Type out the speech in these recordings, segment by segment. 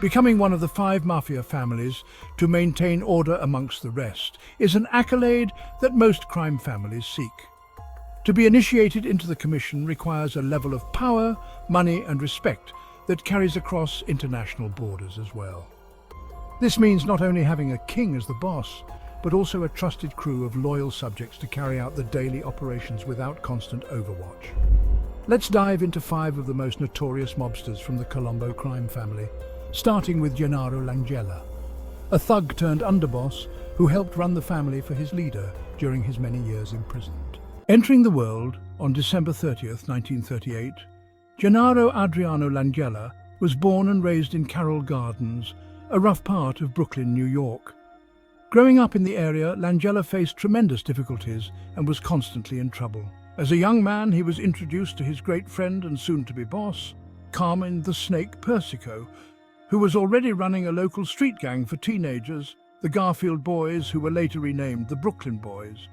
Becoming one of the 5 mafia families to maintain order amongst the rest is an accolade that most crime families seek. To be initiated into the commission requires a level of power, money and respect that carries across international borders as well. This means not only having a king as the boss, but also a trusted crew of loyal subjects to carry out the daily operations without constant overwatch. Let's dive into 5 of the most notorious mobsters from the Colombo crime family, starting with Gennaro Langella, a thug turned underboss who helped run the family for his leader during his many years imprisoned. Entering the world on December 30th, 1938, Gennaro Adriano Langella was born and raised in Carroll Gardens, a rough part of Brooklyn, New York. Growing up in the area, Langella faced tremendous difficulties and was constantly in trouble. As a young man, he was introduced to his great friend and soon-to-be boss, Carmine the Snake Persico, who was already running a local street gang for teenagers, the Garfield Boys, who were later renamed the Brooklyn Boys.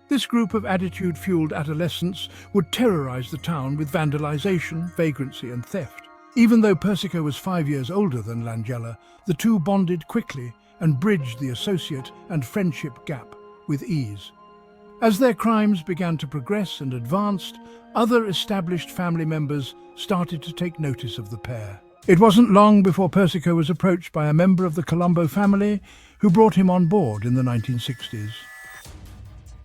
This group of attitude-fueled adolescents would terrorize the town with vandalization, vagrancy and theft. Even though Persico was 5 years older than Langella, the two bonded quickly and bridged the associate and friendship gap with ease. As their crimes began to progress and advanced, other established family members started to take notice of the pair. It wasn't long before Persico was approached by a member of the Colombo family who brought him on board in the 1960s.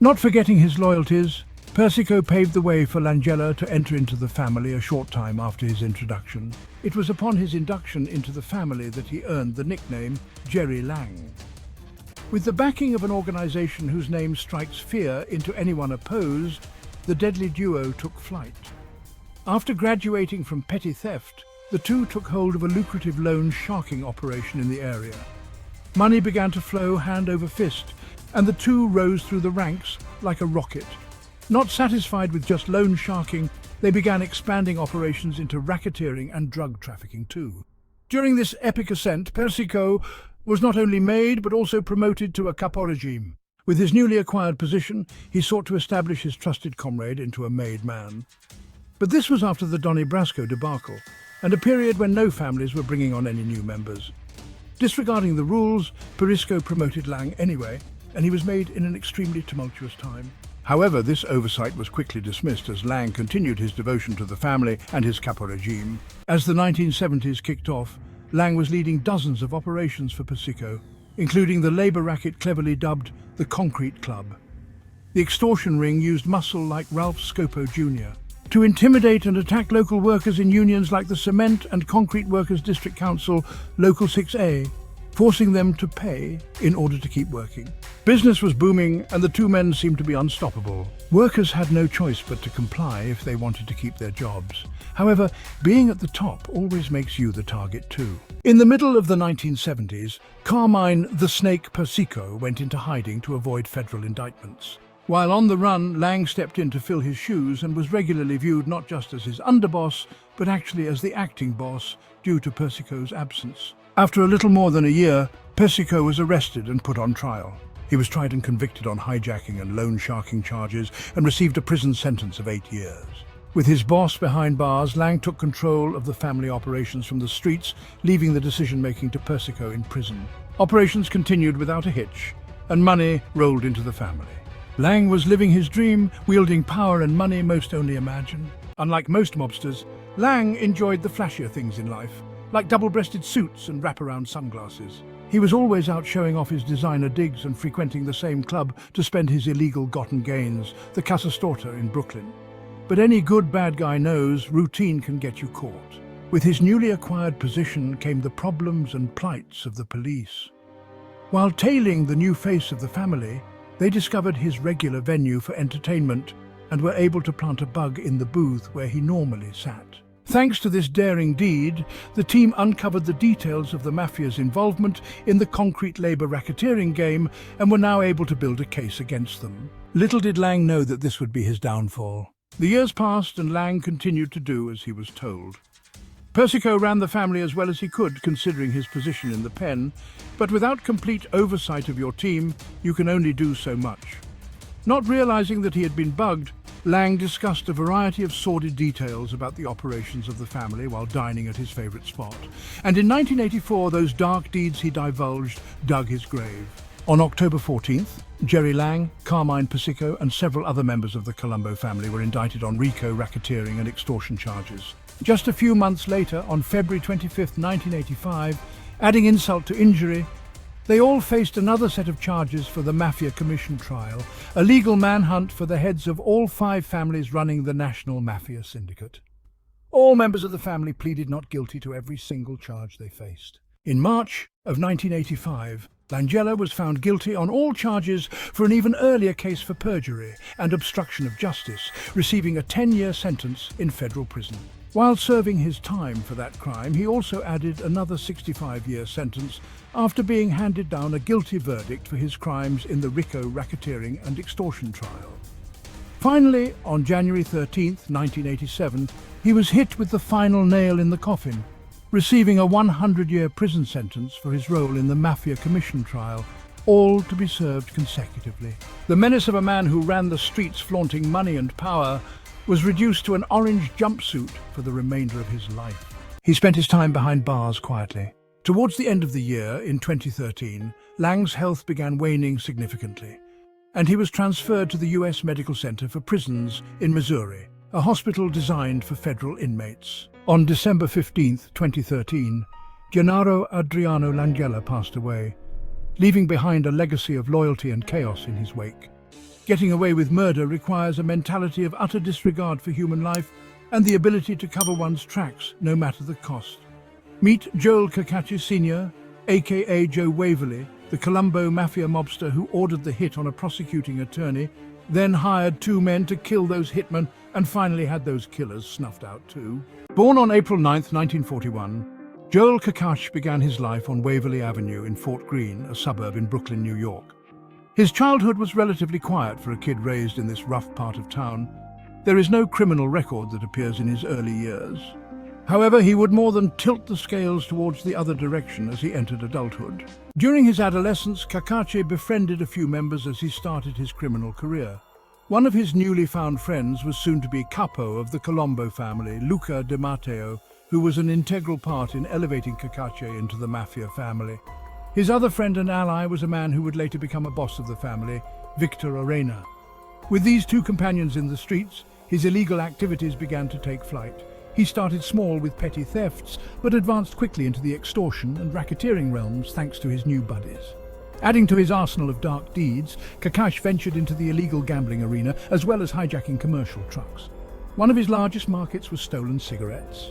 Not forgetting his loyalties, Persico paved the way for Langella to enter into the family a short time after his introduction. It was upon his induction into the family that he earned the nickname Gerry Lang. With the backing of an organization whose name strikes fear into anyone opposed, the deadly duo took flight. After graduating from petty theft, the two took hold of a lucrative loan sharking operation in the area. Money began to flow hand over fist, and the two rose through the ranks like a rocket. Not satisfied with just loan sharking, they began expanding operations into racketeering and drug trafficking too. During this epic ascent, Persico was not only made but also promoted to a capo regime. With his newly acquired position, he sought to establish his trusted comrade into a made man. But this was after the Donnie Brasco debacle, and a period when no families were bringing on any new members. Disregarding the rules, Persico promoted Lang anyway, and he was made in an extremely tumultuous time. However, this oversight was quickly dismissed as Lang continued his devotion to the family and his capo regime. As the 1970s kicked off, Lang was leading dozens of operations for Persico, including the labor racket cleverly dubbed the Concrete Club. The extortion ring used muscle like Ralph Scopo Jr. to intimidate and attack local workers in unions like the Cement and Concrete Workers District Council Local 6A, forcing them to pay in order to keep working. Business was booming and the two men seemed to be unstoppable. Workers had no choice but to comply if they wanted to keep their jobs. However, being at the top always makes you the target too. In the middle of the 1970s, Carmine the Snake Persico went into hiding to avoid federal indictments. While on the run, Lang stepped in to fill his shoes and was regularly viewed not just as his underboss, but actually as the acting boss due to Persico's absence. After a little more than a year, Persico was arrested and put on trial. He was tried and convicted on hijacking and loan sharking charges and received a prison sentence of 8 years. With his boss behind bars, Lang took control of the family operations from the streets, leaving the decision-making to Persico in prison. Operations continued without a hitch, and money rolled into the family. Lang was living his dream, wielding power and money most only imagine. Unlike most mobsters, Lang enjoyed the flashier things in life, like double-breasted suits and wraparound sunglasses. He was always out showing off his designer digs and frequenting the same club to spend his illegal gotten gains, the Casa Storta in Brooklyn. But any good bad guy knows routine can get you caught. With his newly acquired position came the problems and plights of the police. While tailing the new face of the family, they discovered his regular venue for entertainment and were able to plant a bug in the booth where he normally sat. Thanks to this daring deed, the team uncovered the details of the mafia's involvement in the concrete labor racketeering game and were now able to build a case against them. Little did Lang know that this would be his downfall. The years passed and Lang continued to do as he was told. Persico ran the family as well as he could, considering his position in the pen, but without complete oversight of your team, you can only do so much. Not realizing that he had been bugged, Lang discussed a variety of sordid details about the operations of the family while dining at his favorite spot. And in 1984, those dark deeds he divulged dug his grave. On October 14th, Gerry Lang, Carmine Persico, and several other members of the Colombo family were indicted on RICO racketeering and extortion charges. Just a few months later, on February 25th, 1985, adding insult to injury, they all faced another set of charges for the Mafia Commission trial, a legal manhunt for the heads of all 5 families running the national mafia syndicate. All members of the family pleaded not guilty to every single charge they faced. In March of 1985, Langella was found guilty on all charges for an even earlier case for perjury and obstruction of justice, receiving a 10-year sentence in federal prison. While serving his time for that crime, he also added another 65-year sentence after being handed down a guilty verdict for his crimes in the RICO racketeering and extortion trial. Finally, on January 13, 1987, he was hit with the final nail in the coffin, receiving a 100-year prison sentence for his role in the Mafia Commission trial, all to be served consecutively. The menace of a man who ran the streets flaunting money and power was reduced to an orange jumpsuit for the remainder of his life. He spent his time behind bars quietly. Towards the end of the year, in 2013, Lang's health began waning significantly, and he was transferred to the U.S. Medical Center for Prisons in Missouri, a hospital designed for federal inmates. On December 15, 2013, Gennaro Adriano Langella passed away, leaving behind a legacy of loyalty and chaos in his wake. Getting away with murder requires a mentality of utter disregard for human life and the ability to cover one's tracks, no matter the cost. Meet Joel Cacace Sr., aka Joe Waverly, the Colombo mafia mobster who ordered the hit on a prosecuting attorney, then hired 2 men to kill those hitmen and finally had those killers snuffed out too. Born on April 9, 1941, Joel Cacace began his life on Waverly Avenue in Fort Greene, a suburb in Brooklyn, New York. His childhood was relatively quiet for a kid raised in this rough part of town. There is no criminal record that appears in his early years. However, he would more than tilt the scales towards the other direction as he entered adulthood. During his adolescence, Cacace befriended a few members as he started his criminal career. One of his newly found friends was soon-to-be capo of the Colombo family, Luca Di Matteo, who was an integral part in elevating Cacace into the mafia family. His other friend and ally was a man who would later become a boss of the family, Victor Arena. With these 2 companions in the streets, his illegal activities began to take flight. He started small with petty thefts, but advanced quickly into the extortion and racketeering realms thanks to his new buddies. Adding to his arsenal of dark deeds, Cacace ventured into the illegal gambling arena as well as hijacking commercial trucks. One of his largest markets was stolen cigarettes.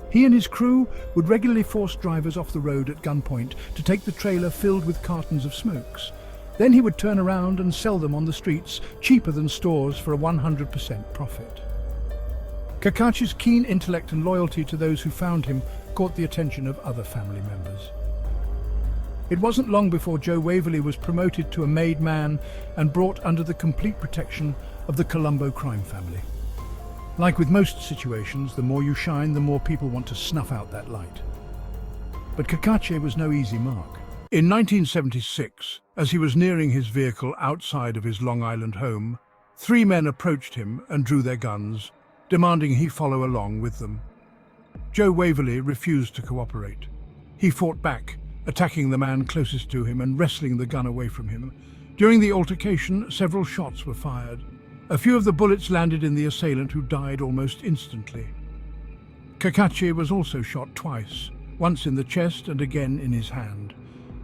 He and his crew would regularly force drivers off the road at gunpoint to take the trailer filled with cartons of smokes. Then he would turn around and sell them on the streets, cheaper than stores, for a 100% profit. Cacace's keen intellect and loyalty to those who found him caught the attention of other family members. It wasn't long before Joe Waverly was promoted to a made man and brought under the complete protection of the Colombo Crime Family. Like with most situations, the more you shine, the more people want to snuff out that light. But Cacace was no easy mark. In 1976, as he was nearing his vehicle outside of his Long Island home, 3 men approached him and drew their guns, demanding he follow along with them. Joe Waverly refused to cooperate. He fought back, attacking the man closest to him and wresting the gun away from him. During the altercation, several shots were fired. A few of the bullets landed in the assailant, who died almost instantly. Cacace was also shot twice, once in the chest and again in his hand.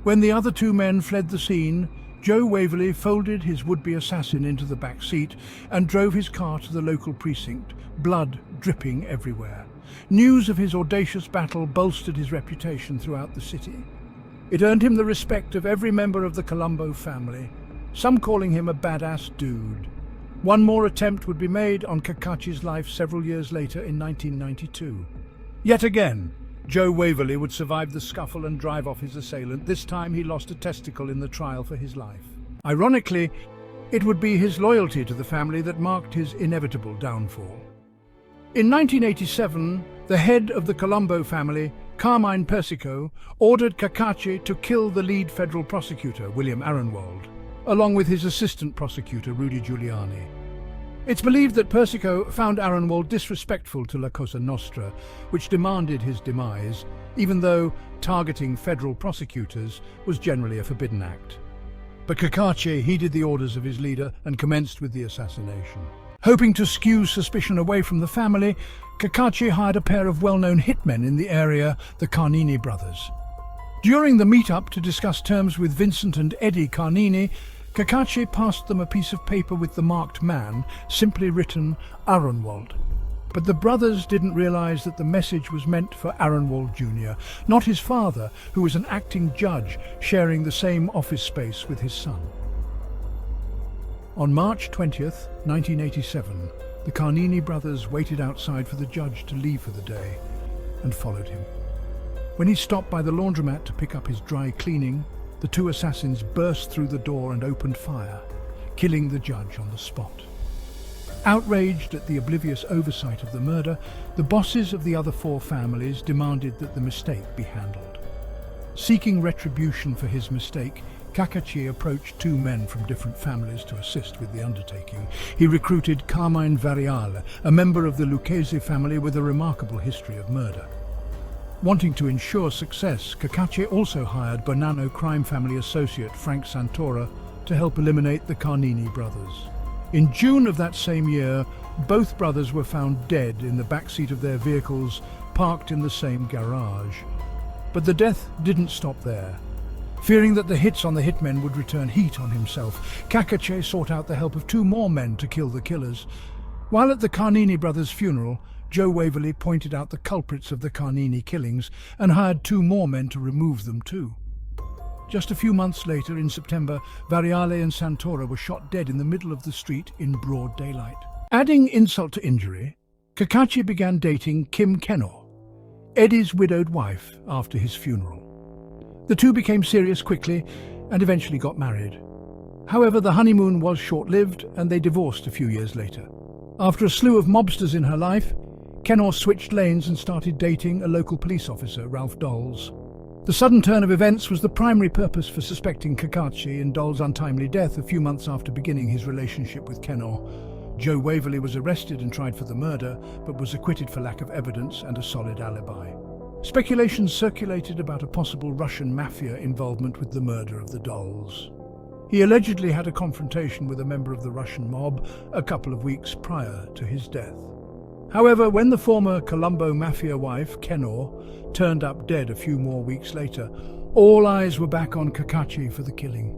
When the other 2 men fled the scene, Joe Waverly folded his would-be assassin into the back seat and drove his car to the local precinct, blood dripping everywhere. News of his audacious battle bolstered his reputation throughout the city. It earned him the respect of every member of the Colombo family, some calling him a badass dude. One more attempt would be made on Cacace's life several years later in 1992. Yet again, Joe Waverly would survive the scuffle and drive off his assailant. This time he lost a testicle in the trial for his life. Ironically, it would be his loyalty to the family that marked his inevitable downfall. In 1987, the head of the Colombo family, Carmine Persico, ordered Cacace to kill the lead federal prosecutor, William Aronwald, along with his assistant prosecutor, Rudy Giuliani. It's believed that Persico found Aronwald disrespectful to La Cosa Nostra, which demanded his demise, even though targeting federal prosecutors was generally a forbidden act. But Cacace heeded the orders of his leader and commenced with the assassination. Hoping to skew suspicion away from the family, Cacace hired a pair of well-known hitmen in the area, the Carnini brothers. During the meet-up to discuss terms with Vincent and Eddie Carnini, Cacace passed them a piece of paper with the marked man, simply written Aronwald. But the brothers didn't realize that the message was meant for Aronwald Jr., not his father, who was an acting judge sharing the same office space with his son. On March 20th, 1987, the Carnini brothers waited outside for the judge to leave for the day and followed him. When he stopped by the laundromat to pick up his dry cleaning, the two assassins burst through the door and opened fire, killing the judge on the spot. Outraged at the oblivious oversight of the murder, the bosses of the other four families demanded that the mistake be handled. Seeking retribution for his mistake, Cacace approached two men from different families to assist with the undertaking. He recruited Carmine Variale, a member of the Lucchese family with a remarkable history of murder. Wanting to ensure success, Cacace also hired Bonanno crime family associate Frank Santora to help eliminate the Carnini brothers. In June of that same year, both brothers were found dead in the backseat of their vehicles, parked in the same garage. But the death didn't stop there. Fearing that the hits on the hitmen would return heat on himself, Cacace sought out the help of two more men to kill the killers. While at the Carnini brothers' funeral, Joe Waverly pointed out the culprits of the Carnini killings and hired two more men to remove them too. Just a few months later, in September, Variale and Santora were shot dead in the middle of the street in broad daylight. Adding insult to injury, Cacace began dating Kim Kenor, Eddie's widowed wife, after his funeral. The two became serious quickly and eventually got married. However, the honeymoon was short-lived and they divorced a few years later. After a slew of mobsters in her life, Kenor switched lanes and started dating a local police officer, Ralph Dolls. The sudden turn of events was the primary purpose for suspecting Cacace in Doll's untimely death a few months after beginning his relationship with Kenor. Joe Waverly was arrested and tried for the murder, but was acquitted for lack of evidence and a solid alibi. Speculation circulated about a possible Russian mafia involvement with the murder of the Dolls. He allegedly had a confrontation with a member of the Russian mob a couple of weeks prior to his death. However, when the former Colombo mafia wife, Kenor, turned up dead a few more weeks later, all eyes were back on Cacace for the killing.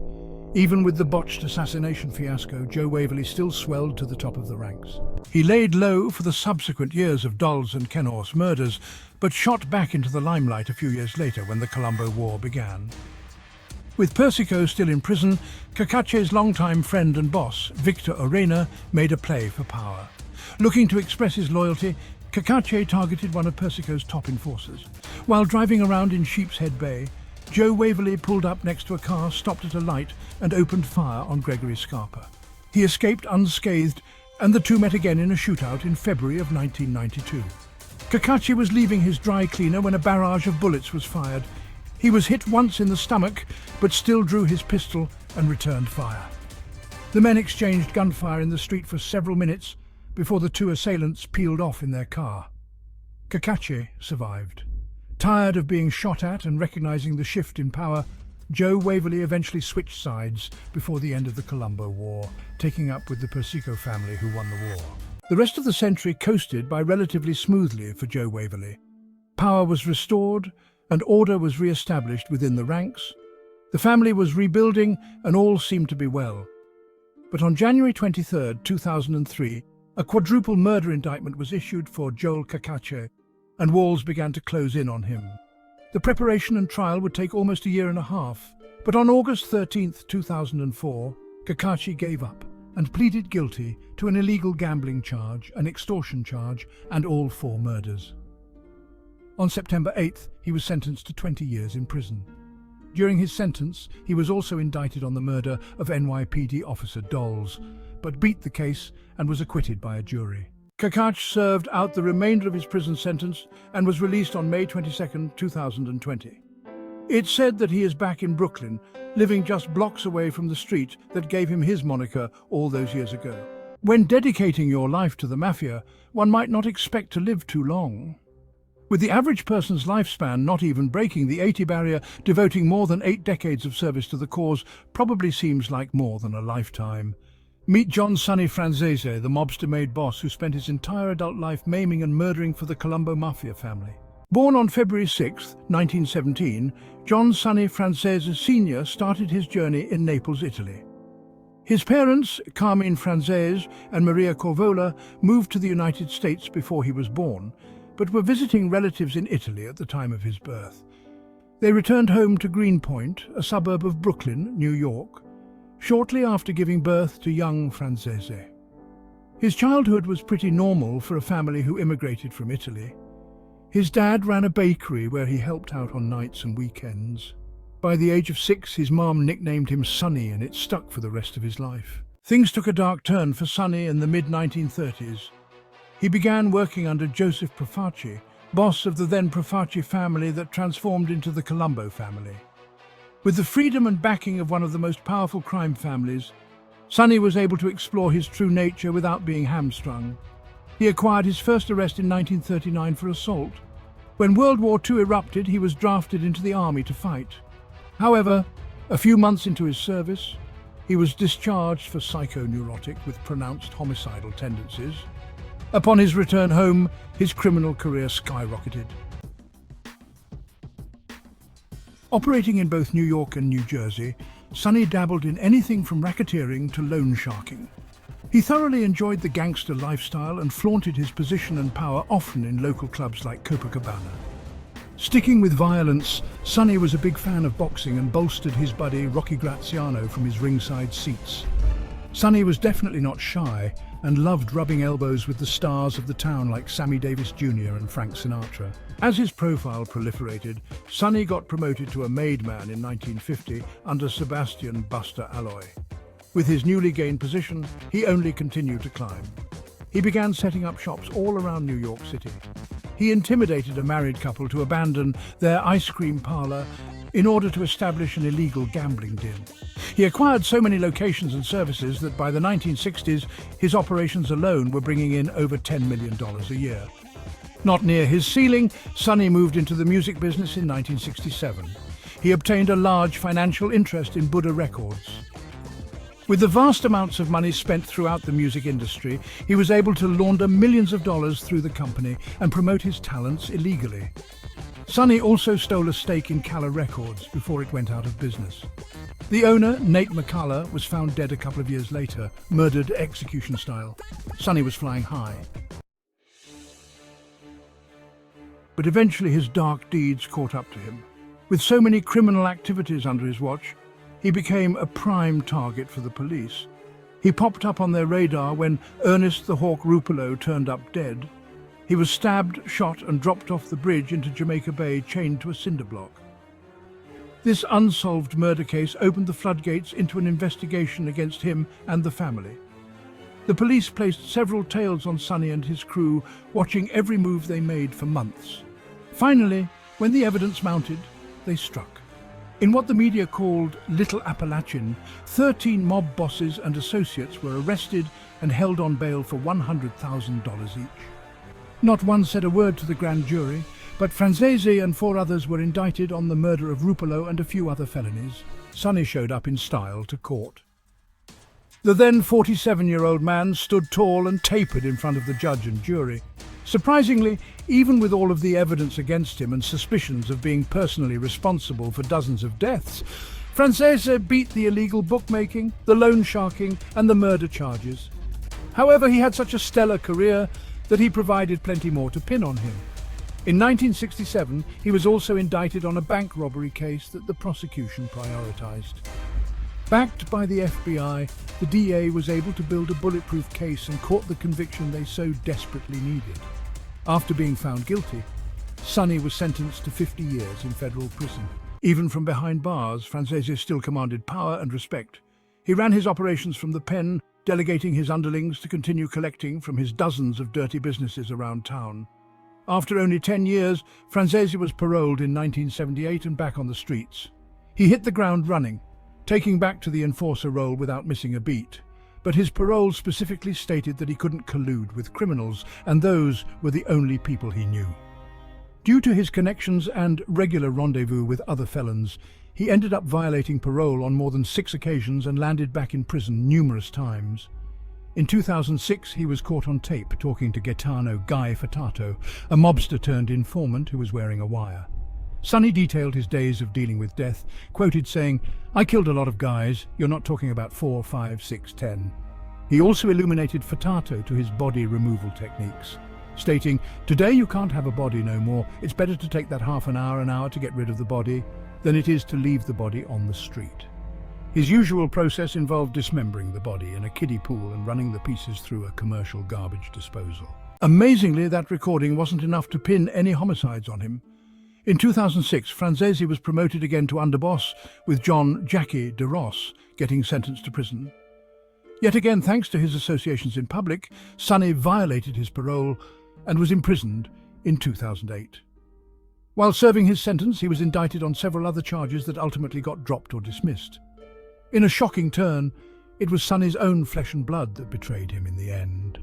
Even with the botched assassination fiasco, Joe Waverly still swelled to the top of the ranks. He laid low for the subsequent years of Dolls and Kenor's murders, but shot back into the limelight a few years later when the Colombo War began. With Persico still in prison, Cacace's longtime friend and boss, Victor Orena, made a play for power. Looking to express his loyalty, Cacace targeted one of Persico's top enforcers. While driving around in Sheepshead Bay, Joe Waverly pulled up next to a car, stopped at a light, and opened fire on Gregory Scarpa. He escaped unscathed, and the two met again in a shootout in February of 1992. Cacace was leaving his dry cleaner when a barrage of bullets was fired. He was hit once in the stomach, but still drew his pistol and returned fire. The men exchanged gunfire in the street for several minutes before the two assailants peeled off in their car. Cacace survived. Tired of being shot at and recognizing the shift in power, Joe Waverly eventually switched sides before the end of the Colombo War, taking up with the Persico family who won the war. The rest of the century coasted by relatively smoothly for Joe Waverly. Power was restored and order was re-established within the ranks. The family was rebuilding and all seemed to be well. But on January 23, 2003, a quadruple murder indictment was issued for Joel Cacace, and walls began to close in on him. The preparation and trial would take almost a year and a half, but on August 13, 2004, Cacace gave up and pleaded guilty to an illegal gambling charge, an extortion charge, and all 4 murders. On September 8th, he was sentenced to 20 years in prison. During his sentence, he was also indicted on the murder of NYPD officer Dolls, but beat the case and was acquitted by a jury. Cacace served out the remainder of his prison sentence and was released on May 22, 2020. It's said that he is back in Brooklyn, living just blocks away from the street that gave him his moniker all those years ago. When dedicating your life to the mafia, one might not expect to live too long. With the average person's lifespan not even breaking the 80 barrier, devoting more than 8 decades of service to the cause probably seems like more than a lifetime. Meet John "Sonny" Franzese, the mobster-made boss who spent his entire adult life maiming and murdering for the Colombo Mafia family. Born on February 6, 1917, John "Sonny" Franzese Sr. started his journey in Naples, Italy. His parents, Carmine Franzese and Maria Corvola, moved to the United States before he was born, but were visiting relatives in Italy at the time of his birth. They returned home to Greenpoint, a suburb of Brooklyn, New York, shortly after giving birth to young Franzese. His childhood was pretty normal for a family who immigrated from Italy. His dad ran a bakery where he helped out on nights and weekends. By the age of 6, his mom nicknamed him Sonny, and it stuck for the rest of his life. Things took a dark turn for Sonny in the mid-1930s. He began working under Joseph Profaci, boss of the then Profaci family that transformed into the Colombo family. With the freedom and backing of one of the most powerful crime families, Sonny was able to explore his true nature without being hamstrung. He acquired his first arrest in 1939 for assault. When World War II erupted, he was drafted into the army to fight. However, a few months into his service, he was discharged for psychoneurotic with pronounced homicidal tendencies. Upon his return home, his criminal career skyrocketed. Operating in both New York and New Jersey, Sonny dabbled in anything from racketeering to loan sharking. He thoroughly enjoyed the gangster lifestyle and flaunted his position and power often in local clubs like Copacabana. Sticking with violence, Sonny was a big fan of boxing and bolstered his buddy Rocky Graziano from his ringside seats. Sonny was definitely not shy and loved rubbing elbows with the stars of the town like Sammy Davis Jr. and Frank Sinatra. As his profile proliferated, Sonny got promoted to a made man in 1950 under Sebastian "Buster" Alloy. With his newly gained position, he only continued to climb. He began setting up shops all around New York City. He intimidated a married couple to abandon their ice cream parlor in order to establish an illegal gambling den. He acquired so many locations and services that by the 1960s, his operations alone were bringing in over $10 million a year. Not near his ceiling, Sonny moved into the music business in 1967. He obtained a large financial interest in Buddha Records. With the vast amounts of money spent throughout the music industry, he was able to launder millions of dollars through the company and promote his talents illegally. Sonny also stole a stake in Calla Records before it went out of business. The owner, Nate McCullough, was found dead a couple of years later, murdered execution style. Sonny was flying high. But eventually his dark deeds caught up to him. With so many criminal activities under his watch, he became a prime target for the police. He popped up on their radar when Ernest the Hawk Rupolo turned up dead. He was stabbed, shot and dropped off the bridge into Jamaica Bay, chained to a cinder block. This unsolved murder case opened the floodgates into an investigation against him and the family. The police placed several tails on Sonny and his crew, watching every move they made for months. Finally, when the evidence mounted, they struck. In what the media called Little Appalachian, 13 mob bosses and associates were arrested and held on bail for $100,000 each. Not one said a word to the grand jury, but Franzese and 4 others were indicted on the murder of Rupolo and a few other felonies. Sonny showed up in style to court. The then 47-year-old man stood tall and tapered in front of the judge and jury. Surprisingly, even with all of the evidence against him and suspicions of being personally responsible for dozens of deaths, Franzese beat the illegal bookmaking, the loan sharking and the murder charges. However, he had such a stellar career that he provided plenty more to pin on him. In 1967, he was also indicted on a bank robbery case that the prosecution prioritized. Backed by the FBI, the DA was able to build a bulletproof case and caught the conviction they so desperately needed. After being found guilty, Sonny was sentenced to 50 years in federal prison. Even from behind bars, Franzese still commanded power and respect. He ran his operations from the pen, delegating his underlings to continue collecting from his dozens of dirty businesses around town. After only 10 years, Franzese was paroled in 1978 and back on the streets. He hit the ground running, taking back to the enforcer role without missing a beat. but his parole specifically stated that he couldn't collude with criminals, and those were the only people he knew. Due to his connections and regular rendezvous with other felons, he ended up violating parole on more than 6 occasions and landed back in prison numerous times. In 2006, he was caught on tape talking to Gaetano Guy Furtato, a mobster turned informant who was wearing a wire. Sonny detailed his days of dealing with death, quoted saying, "I killed a lot of guys, you're not talking about 4, 5, 6, 10. He also illuminated Furtato to his body removal techniques, stating, "Today you can't have a body no more, it's better to take that half an hour to get rid of the body, than it is to leave the body on the street." His usual process involved dismembering the body in a kiddie pool and running the pieces through a commercial garbage disposal. Amazingly, that recording wasn't enough to pin any homicides on him. In 2006, Franzese was promoted again to underboss, with John Jackie de Ross getting sentenced to prison. Yet again, thanks to his associations in public, Sonny violated his parole and was imprisoned in 2008. While serving his sentence, he was indicted on several other charges that ultimately got dropped or dismissed. In a shocking turn, it was Sonny's own flesh and blood that betrayed him in the end.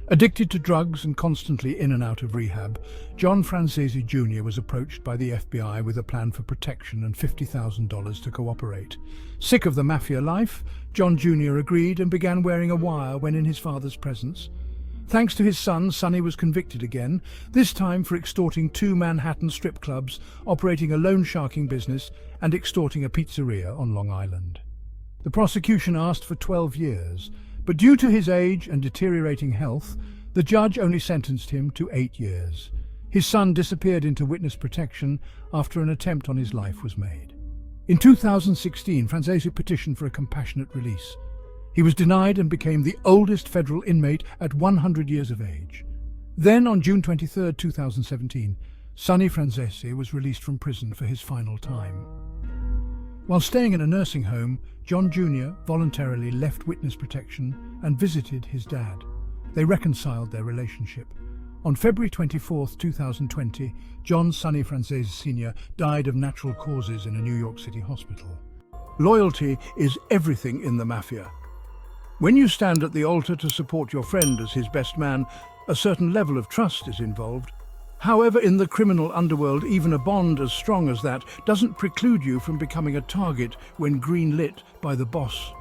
Addicted to drugs and constantly in and out of rehab, John Franzese Jr. was approached by the FBI with a plan for protection and $50,000 to cooperate. Sick of the mafia life, John Jr. agreed and began wearing a wire when in his father's presence. Thanks to his son, Sonny was convicted again, this time for extorting 2 Manhattan strip clubs, operating a loan sharking business and extorting a pizzeria on Long Island. The prosecution asked for 12 years, but due to his age and deteriorating health, the judge only sentenced him to 8 years. His son disappeared into witness protection after an attempt on his life was made. In 2016, Franzese petitioned for a compassionate release. He was denied and became the oldest federal inmate at 100 years of age. Then, on June 23, 2017, Sonny Franzese was released from prison for his final time. While staying in a nursing home, John Jr. voluntarily left witness protection and visited his dad. They reconciled their relationship. On February 24, 2020, John Sonny Franzese Sr. died of natural causes in a New York City hospital. Loyalty is everything in the mafia. When you stand at the altar to support your friend as his best man, a certain level of trust is involved. However, in the criminal underworld, even a bond as strong as that doesn't preclude you from becoming a target when green-lit by the boss.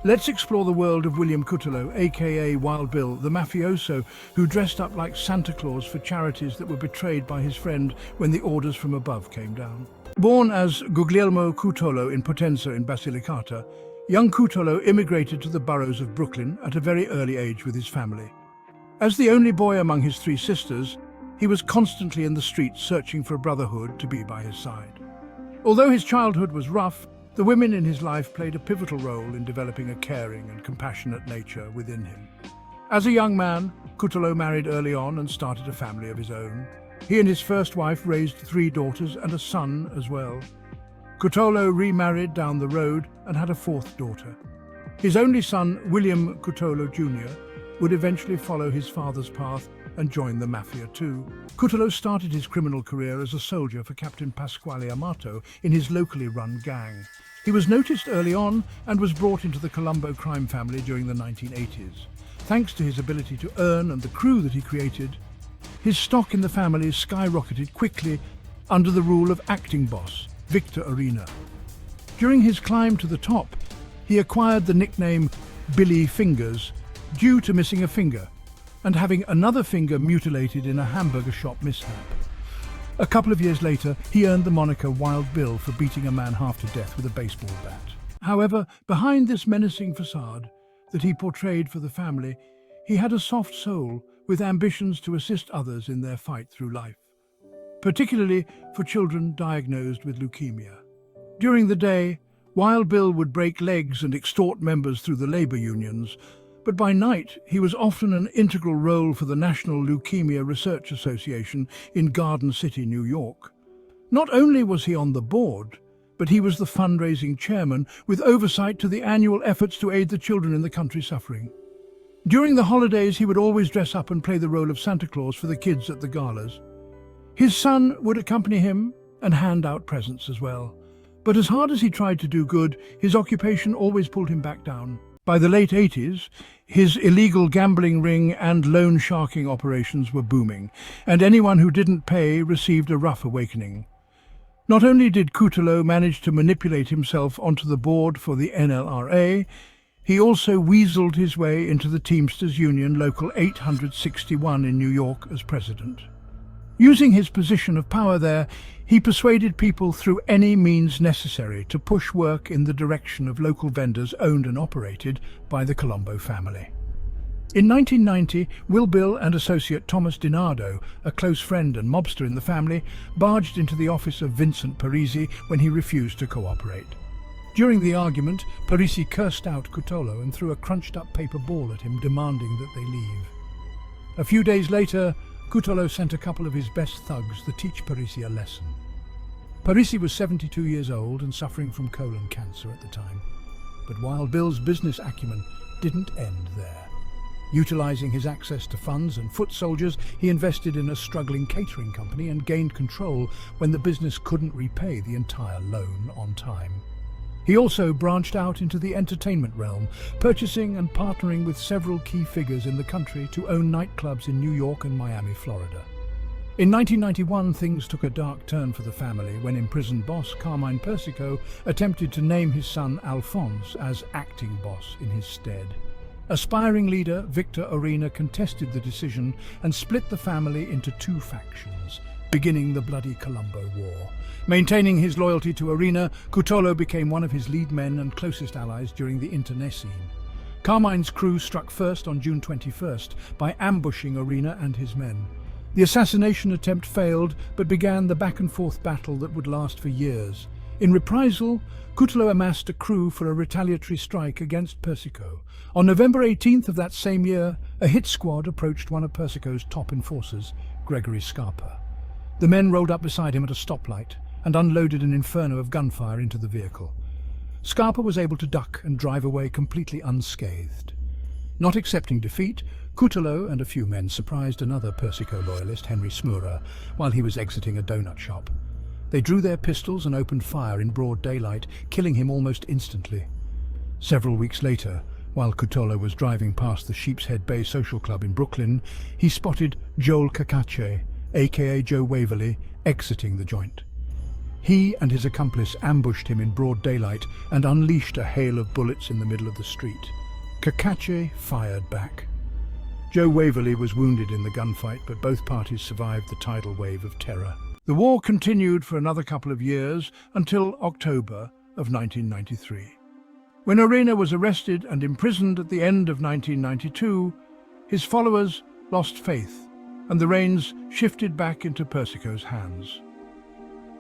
Let's explore the world of William Cutolo, aka Wild Bill, the mafioso who dressed up like Santa Claus for charities that were betrayed by his friend when the orders from above came down. Born as Guglielmo Cutolo in Potenza in Basilicata, young Cutolo immigrated to the boroughs of Brooklyn at a very early age with his family. As the only boy among his 3 sisters, he was constantly in the streets searching for a brotherhood to be by his side. Although his childhood was rough, the women in his life played a pivotal role in developing a caring and compassionate nature within him. As a young man, Cutolo married early on and started a family of his own. He and his first wife raised 3 daughters and a son as well. Cutolo remarried down the road and had a 4th daughter. His only son, William Cutolo Jr., would eventually follow his father's path and join the mafia too. Cutolo started his criminal career as a soldier for Captain Pasquale Amato in his locally run gang. He was noticed early on and was brought into the Colombo Crime Family during the 1980s. Thanks to his ability to earn and the crew that he created, his stock in the family skyrocketed quickly under the rule of acting boss, Victor Arena. During his climb to the top, he acquired the nickname Billy Fingers due to missing a finger and having another finger mutilated in a hamburger shop mishap. A couple of years later, he earned the moniker Wild Bill for beating a man half to death with a baseball bat. However, behind this menacing facade that he portrayed for the family, he had a soft soul with ambitions to assist others in their fight through life, particularly for children diagnosed with leukemia. During the day, Wild Bill would break legs and extort members through the labor unions, but by night he was often an integral role for the National Leukemia Research Association in Garden City, New York. Not only was he on the board, but he was the fundraising chairman with oversight to the annual efforts to aid the children in the country suffering. During the holidays, he would always dress up and play the role of Santa Claus for the kids at the galas. His son would accompany him and hand out presents as well. But as hard as he tried to do good, his occupation always pulled him back down. By the late 80s, his illegal gambling ring and loan sharking operations were booming, and anyone who didn't pay received a rough awakening. Not only did Cutolo manage to manipulate himself onto the board for the NLRA, he also weaseled his way into the Teamsters Union Local 861 in New York as president. Using his position of power there, he persuaded people through any means necessary to push work in the direction of local vendors owned and operated by the Colombo family. In 1990, Will Bill and associate Thomas DiNardo, a close friend and mobster in the family, barged into the office of Vincent Parisi when he refused to cooperate. During the argument, Parisi cursed out Cutolo and threw a crunched-up paper ball at him, demanding that they leave. A few days later, Cutolo sent a couple of his best thugs to teach Parisi a lesson. Parisi was 72 years old and suffering from colon cancer at the time. But Wild Bill's business acumen didn't end there. Utilizing his access to funds and foot soldiers, he invested in a struggling catering company and gained control when the business couldn't repay the entire loan on time. He also branched out into the entertainment realm, purchasing and partnering with several key figures in the country to own nightclubs in New York and Miami, Florida. In 1991, things took a dark turn for the family when imprisoned boss Carmine Persico attempted to name his son Alphonse as acting boss in his stead. Aspiring leader Victor Orena contested the decision and split the family into two factions, beginning the bloody Colombo War. Maintaining his loyalty to Orena, Cutolo became one of his lead men and closest allies during the internecine. Carmine's crew struck first on June 21st by ambushing Orena and his men. The assassination attempt failed, but began the back-and-forth battle that would last for years. In reprisal, Cutolo amassed a crew for a retaliatory strike against Persico. On November 18th of that same year, a hit squad approached one of Persico's top enforcers, Gregory Scarpa. The men rolled up beside him at a stoplight and unloaded an inferno of gunfire into the vehicle. Scarpa was able to duck and drive away completely unscathed. Not accepting defeat, Cutolo and a few men surprised another Persico loyalist, Henry Smura, while he was exiting a donut shop. They drew their pistols and opened fire in broad daylight, killing him almost instantly. Several weeks later, while Cutolo was driving past the Sheepshead Bay Social Club in Brooklyn, he spotted Joel Cacace, aka Joe Waverly, exiting the joint. He and his accomplice ambushed him in broad daylight and unleashed a hail of bullets in the middle of the street. Cacace fired back. Joe Waverly was wounded in the gunfight, but both parties survived the tidal wave of terror. The war continued for another couple of years until October of 1993. When Orena was arrested and imprisoned at the end of 1992, his followers lost faith, and the reins shifted back into Persico's hands.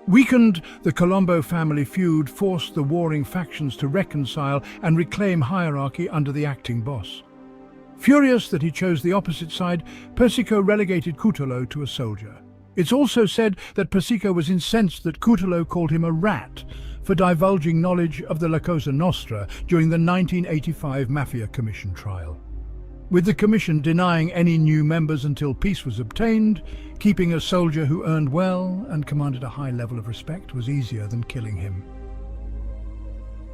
Weakened, the Colombo family feud forced the warring factions to reconcile and reclaim hierarchy under the acting boss. Furious that he chose the opposite side, Persico relegated Cutolo to a soldier. It's also said that Persico was incensed that Cutolo called him a rat for divulging knowledge of the La Cosa Nostra during the 1985 Mafia Commission trial. With the commission denying any new members until peace was obtained, keeping a soldier who earned well and commanded a high level of respect was easier than killing him.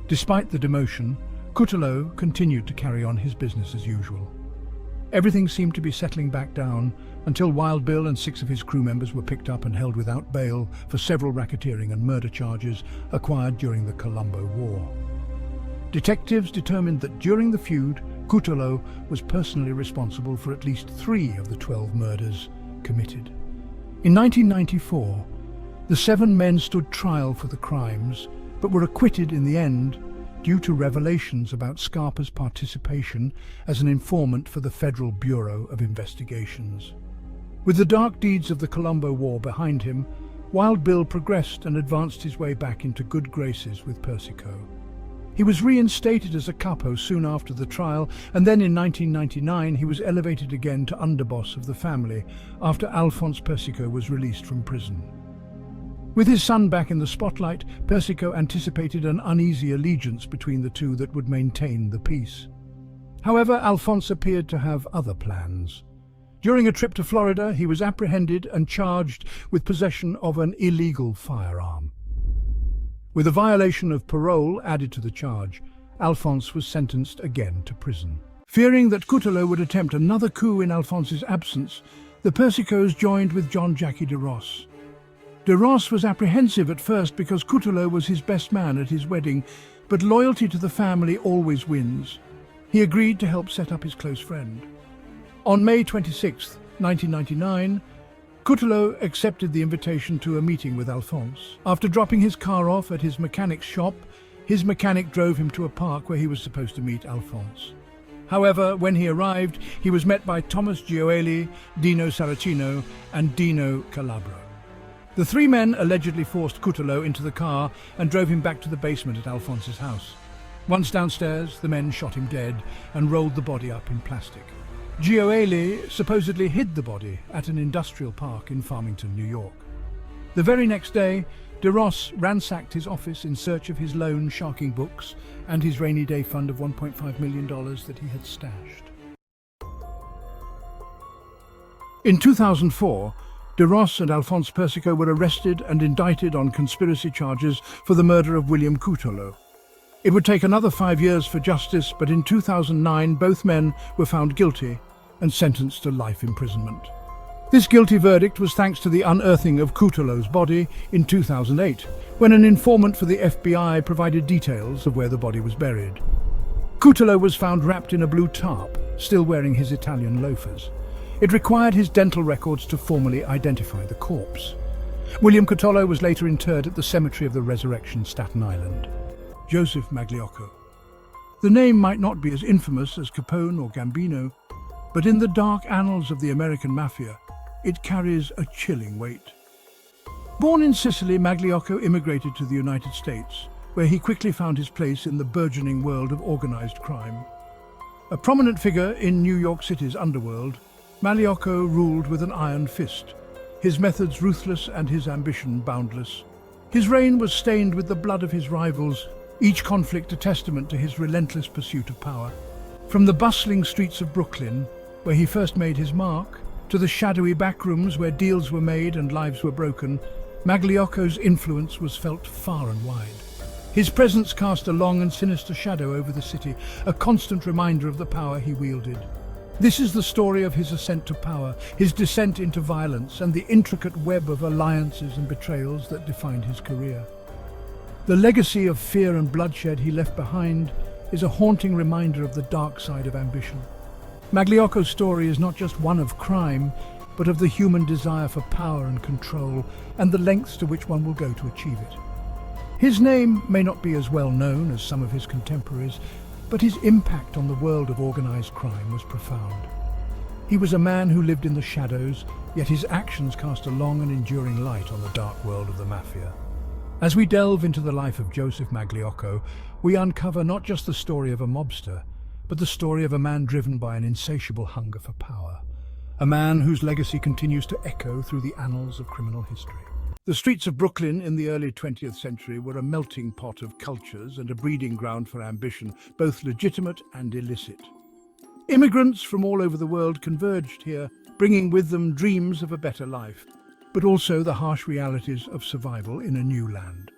Despite the demotion, Cutolo continued to carry on his business as usual. Everything seemed to be settling back down until Wild Bill and 6 of his crew members were picked up and held without bail for several racketeering and murder charges acquired during the Colombo War. Detectives determined that during the feud, Cutolo was personally responsible for at least 3 of the 12 murders committed. In 1994, the 7 men stood trial for the crimes, but were acquitted in the end due to revelations about Scarpa's participation as an informant for the Federal Bureau of Investigations. With the dark deeds of the Colombo War behind him, Wild Bill progressed and advanced his way back into good graces with Persico. He was reinstated as a capo soon after the trial, and then in 1999 he was elevated again to underboss of the family after Alphonse Persico was released from prison. With his son back in the spotlight, Persico anticipated an uneasy allegiance between the two that would maintain the peace. However, Alphonse appeared to have other plans. During a trip to Florida, he was apprehended and charged with possession of an illegal firearm. With a violation of parole added to the charge, Alphonse was sentenced again to prison. Fearing that Cutolo would attempt another coup in Alphonse's absence, the Persicos joined with John Jackie de Ros. De Ros was apprehensive at first because Cutolo was his best man at his wedding, but loyalty to the family always wins. He agreed to help set up his close friend. On May 26, 1999, Cutolo accepted the invitation to a meeting with Alphonse. After dropping his car off at his mechanic's shop, his mechanic drove him to a park where he was supposed to meet Alphonse. However, when he arrived, he was met by Thomas Gioeli, Dino Saracino, and Dino Calabro. The three men allegedly forced Cutolo into the car and drove him back to the basement at Alphonse's house. Once downstairs, the men shot him dead and rolled the body up in plastic. Gioeli supposedly hid the body at an industrial park in Farmington, New York. The very next day, de Ros ransacked his office in search of his loan sharking books and his rainy day fund of $1.5 million that he had stashed. In 2004, de Ros and Alphonse Persico were arrested and indicted on conspiracy charges for the murder of William Cutolo. It would take another 5 years for justice, but in 2009 both men were found guilty and sentenced to life imprisonment. This guilty verdict was thanks to the unearthing of Cutolo's body in 2008, when an informant for the FBI provided details of where the body was buried. Cutolo was found wrapped in a blue tarp, still wearing his Italian loafers. It required his dental records to formally identify the corpse. William Cutolo was later interred at the Cemetery of the Resurrection, Staten Island. Joseph Magliocco. The name might not be as infamous as Capone or Gambino, but in the dark annals of the American Mafia, it carries a chilling weight. Born in Sicily, Magliocco immigrated to the United States, where he quickly found his place in the burgeoning world of organized crime. A prominent figure in New York City's underworld, Magliocco ruled with an iron fist, his methods ruthless and his ambition boundless. His reign was stained with the blood of his rivals, each conflict a testament to his relentless pursuit of power. From the bustling streets of Brooklyn, where he first made his mark, to the shadowy backrooms where deals were made and lives were broken, Magliocco's influence was felt far and wide. His presence cast a long and sinister shadow over the city, a constant reminder of the power he wielded. This is the story of his ascent to power, his descent into violence, and the intricate web of alliances and betrayals that defined his career. The legacy of fear and bloodshed he left behind is a haunting reminder of the dark side of ambition. Magliocco's story is not just one of crime, but of the human desire for power and control, and the lengths to which one will go to achieve it. His name may not be as well known as some of his contemporaries, but his impact on the world of organized crime was profound. He was a man who lived in the shadows, yet his actions cast a long and enduring light on the dark world of the Mafia. As we delve into the life of Joseph Magliocco, we uncover not just the story of a mobster, but the story of a man driven by an insatiable hunger for power. A man whose legacy continues to echo through the annals of criminal history. The streets of Brooklyn in the early 20th century were a melting pot of cultures and a breeding ground for ambition, both legitimate and illicit. Immigrants from all over the world converged here, bringing with them dreams of a better life, but also the harsh realities of survival in a new land.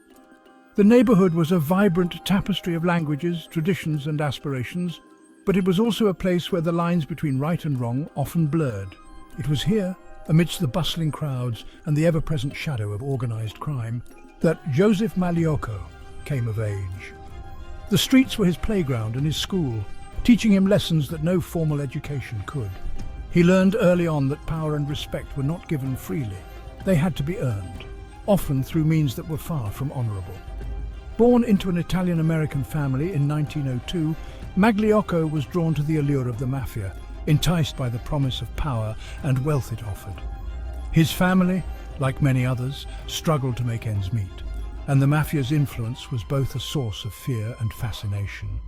The neighborhood was a vibrant tapestry of languages, traditions, and aspirations, but it was also a place where the lines between right and wrong often blurred. It was here, amidst the bustling crowds and the ever-present shadow of organized crime, that Joseph Magliocco came of age. The streets were his playground and his school, teaching him lessons that no formal education could. He learned early on that power and respect were not given freely. They had to be earned, often through means that were far from honorable. Born into an Italian-American family in 1902, Magliocco was drawn to the allure of the Mafia, enticed by the promise of power and wealth it offered. His family, like many others, struggled to make ends meet, and the Mafia's influence was both a source of fear and fascination.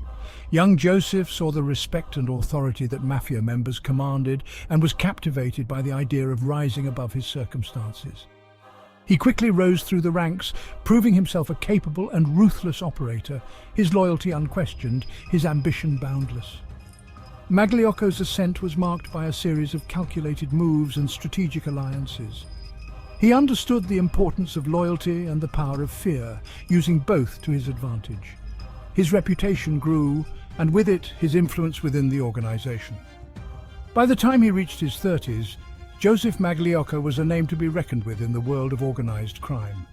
Young Joseph saw the respect and authority that Mafia members commanded and was captivated by the idea of rising above his circumstances. He quickly rose through the ranks, proving himself a capable and ruthless operator, his loyalty unquestioned, his ambition boundless. Magliocco's ascent was marked by a series of calculated moves and strategic alliances. He understood the importance of loyalty and the power of fear, using both to his advantage. His reputation grew, and with it, his influence within the organization. By the time he reached his 30s, Joseph Magliocco was a name to be reckoned with in the world of organized crime,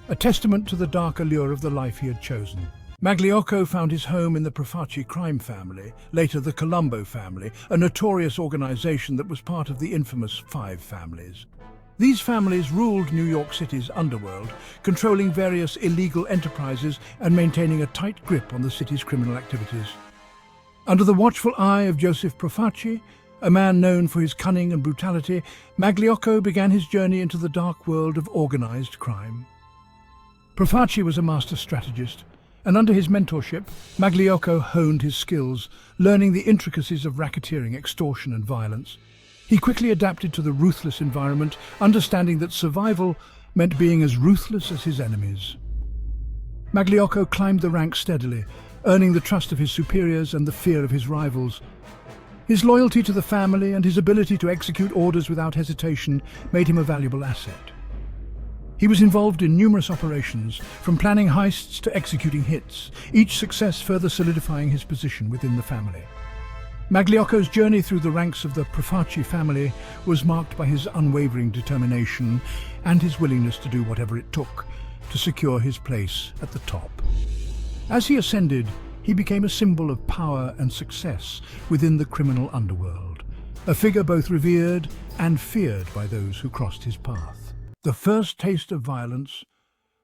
a testament to the dark allure of the life he had chosen. Magliocco found his home in the Profaci crime family, later the Colombo family, a notorious organization that was part of the infamous Five Families. These families ruled New York City's underworld, controlling various illegal enterprises and maintaining a tight grip on the city's criminal activities. Under the watchful eye of Joseph Profaci, a man known for his cunning and brutality, Magliocco began his journey into the dark world of organized crime. Profaci was a master strategist, and under his mentorship, Magliocco honed his skills, learning the intricacies of racketeering, extortion and violence. He quickly adapted to the ruthless environment, understanding that survival meant being as ruthless as his enemies. Magliocco climbed the ranks steadily, earning the trust of his superiors and the fear of his rivals. His loyalty to the family and his ability to execute orders without hesitation made him a valuable asset. He was involved in numerous operations, from planning heists to executing hits, each success further solidifying his position within the family. Magliocco's journey through the ranks of the Profaci family was marked by his unwavering determination and his willingness to do whatever it took to secure his place at the top. As he ascended, he became a symbol of power and success within the criminal underworld, a figure both revered and feared by those who crossed his path. The first taste of violence,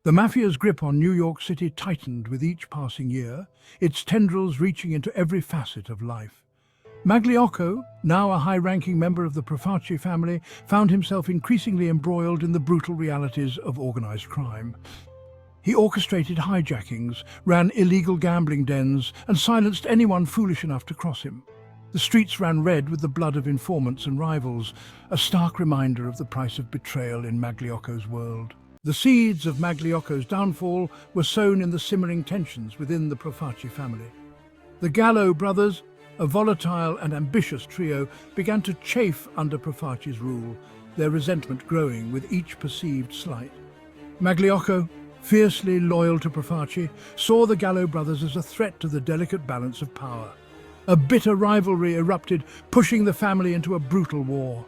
the mafia's grip on New York City tightened with each passing year, its tendrils reaching into every facet of life. Magliocco, now a high-ranking member of the Profaci family, found himself increasingly embroiled in the brutal realities of organized crime. He orchestrated hijackings, ran illegal gambling dens, and silenced anyone foolish enough to cross him. The streets ran red with the blood of informants and rivals, a stark reminder of the price of betrayal in Magliocco's world. The seeds of Magliocco's downfall were sown in the simmering tensions within the Profaci family. The Gallo brothers, a volatile and ambitious trio, began to chafe under Profaci's rule, their resentment growing with each perceived slight. Magliocco, fiercely loyal to Profaci, saw the Gallo brothers as a threat to the delicate balance of power. A bitter rivalry erupted, pushing the family into a brutal war.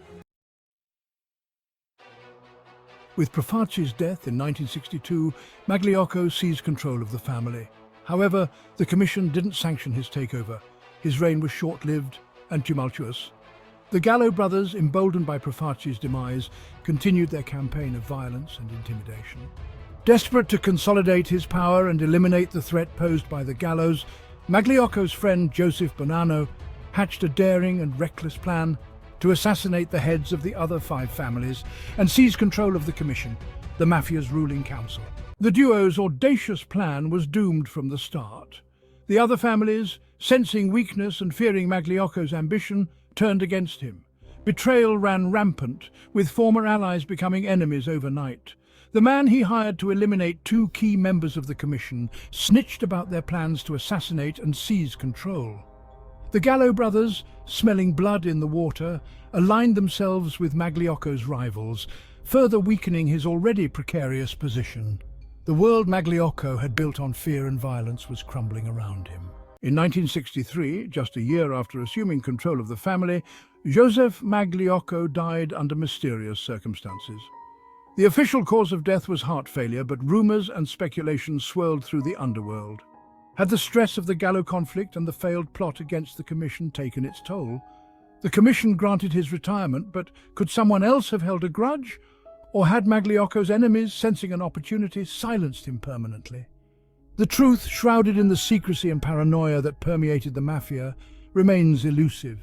With Profaci's death in 1962, Magliocco seized control of the family. However, the commission didn't sanction his takeover. His reign was short-lived and tumultuous. The Gallo brothers, emboldened by Profaci's demise, continued their campaign of violence and intimidation. Desperate to consolidate his power and eliminate the threat posed by the Gallos, Magliocco's friend Joseph Bonanno hatched a daring and reckless plan to assassinate the heads of the other five families and seize control of the commission, the mafia's ruling council. The duo's audacious plan was doomed from the start. The other families, sensing weakness and fearing Magliocco's ambition, turned against him. Betrayal ran rampant, with former allies becoming enemies overnight. The man he hired to eliminate two key members of the commission snitched about their plans to assassinate and seize control. The Gallo brothers, smelling blood in the water, aligned themselves with Magliocco's rivals, further weakening his already precarious position. The world Magliocco had built on fear and violence was crumbling around him. In 1963, just a year after assuming control of the family, Joseph Magliocco died under mysterious circumstances. The official cause of death was heart failure, but rumors and speculation swirled through the underworld. Had the stress of the Gallo conflict and the failed plot against the commission taken its toll? The commission granted his retirement, but could someone else have held a grudge? Or had Magliocco's enemies, sensing an opportunity, silenced him permanently? The truth, shrouded in the secrecy and paranoia that permeated the mafia, remains elusive.